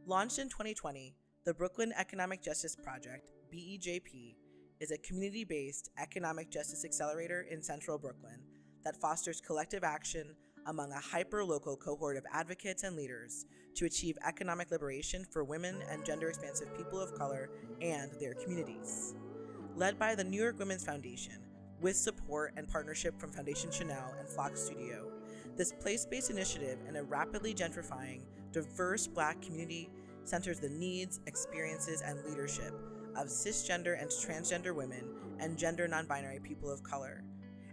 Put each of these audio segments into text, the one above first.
Launched in 2020, the Brooklyn Economic Justice Project, BEJP, is a community-based economic justice accelerator in central Brooklyn that fosters collective action among a hyper-local cohort of advocates and leaders to achieve economic liberation for women and gender-expansive people of color and their communities. Led by the New York Women's Foundation, with support and partnership from Fondation Chanel and FLOX Studio, this place-based initiative in a rapidly gentrifying, diverse Black community centers the needs, experiences, and leadership of cisgender and transgender women and gender non-binary people of color,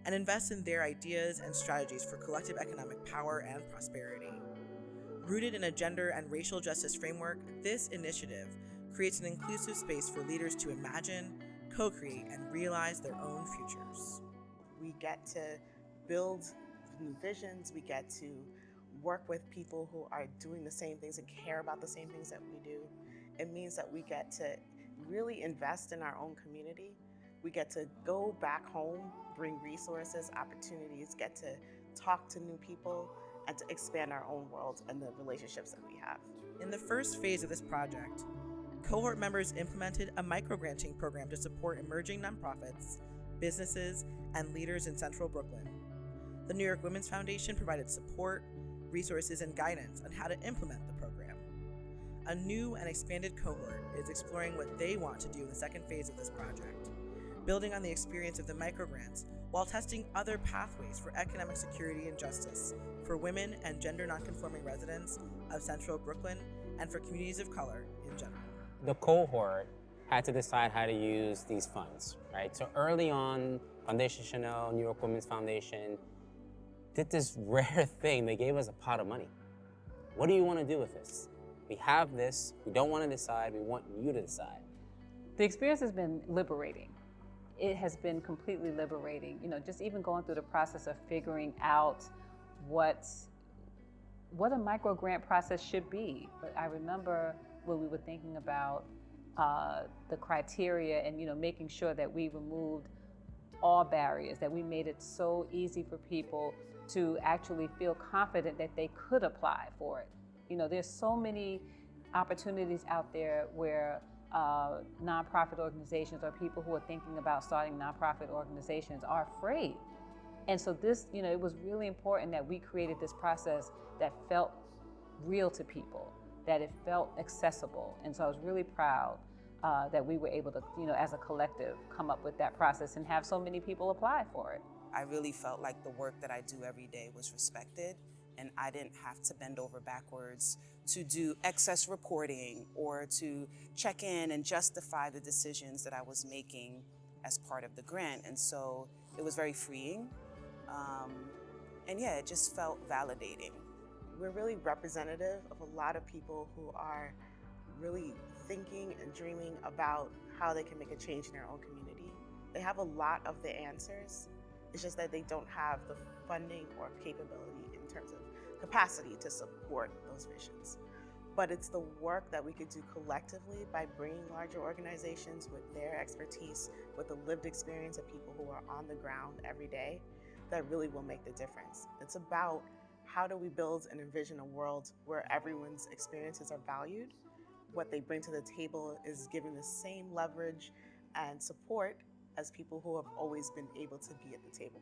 and invests in their ideas and strategies for collective economic power and prosperity. Rooted in a gender and racial justice framework, this initiative creates an inclusive space for leaders to imagine, co-create, and realize their own futures. We get to build new visions, we get to work with people who are doing the same things and care about the same things that we do. It means that we get to really invest in our own community. We get to go back home, bring resources, opportunities, get to talk to new people, and to expand our own world and the relationships that we have. In the first phase of this project, cohort members implemented a micro-granting program to support emerging nonprofits, businesses, and leaders in central Brooklyn. The New York Women's Foundation provided support, resources, and guidance on how to implement the program. A new and expanded cohort is exploring what they want to do in the second phase of this project, building on the experience of the microgrants while testing other pathways for economic security and justice for women and gender nonconforming residents of central Brooklyn and for communities of color in general. The cohort had to decide how to use these funds, right? So early on, Fondation Chanel, New York Women's Foundation, did this rare thing. They gave us a pot of money. What do you want to do with this? We have this, we don't want to decide, we want you to decide. The experience has been liberating. It has been completely liberating. Just even going through the process of figuring out what a micro grant process should be. But I remember when we were thinking about the criteria and making sure that we removed all barriers, that we made it so easy for people to actually feel confident that they could apply for it. There's so many opportunities out there where nonprofit organizations or people who are thinking about starting nonprofit organizations are afraid. And so this, it was really important that we created this process that felt real to people, that it felt accessible. And so I was really proud that we were able to, as a collective, come up with that process and have so many people apply for it. I really felt like the work that I do every day was respected, and I didn't have to bend over backwards to do excess reporting or to check in and justify the decisions that I was making as part of the grant. And so it was very freeing. And yeah, it just felt validating. We're really representative of a lot of people who are really thinking and dreaming about how they can make a change in their own community. They have a lot of the answers. It's just that they don't have the funding or capability in terms of capacity to support those visions. But it's the work that we could do collectively by bringing larger organizations with their expertise, with the lived experience of people who are on the ground every day, that really will make the difference. It's about how do we build and envision a world where everyone's experiences are valued. What they bring to the table is given the same leverage and support as people who have always been able to be at the table.